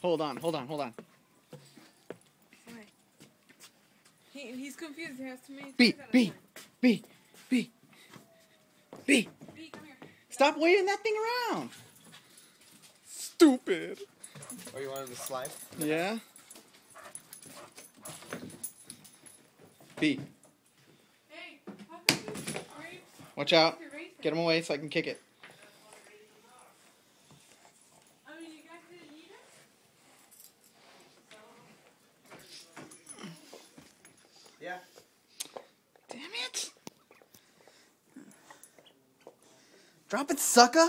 Hold on. Why? He's confused. He has too many B, toys at a B, time. B, B, B. B, come here. Stop waving that thing around. Stupid. Oh, you wanted to slide? Yeah. B. Hey, how come you erase? Watch out. Erase it? Get him away so I can kick it. I mean, you guys didn't need it? Yeah. Damn it. Drop it, sucker.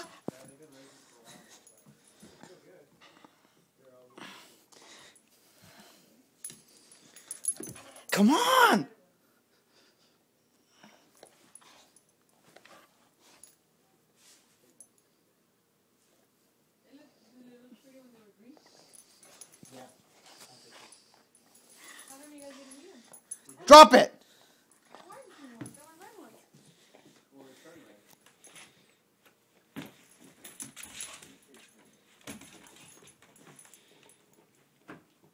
Come on. How come you guys didn't need them? Drop it. Why did you want? There were red ones.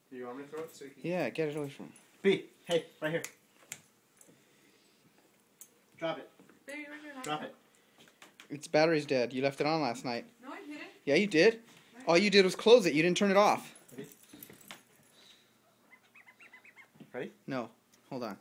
Do you want me to throw it so you can... Yeah, get it away from him. B, hey, right here. Drop it. Baby, where's your Drop laptop? it. Its battery's dead. You left it on last night. No, I didn't. Yeah, you did. All you did was close it. You didn't turn it off. Ready? Ready? No. Hold on.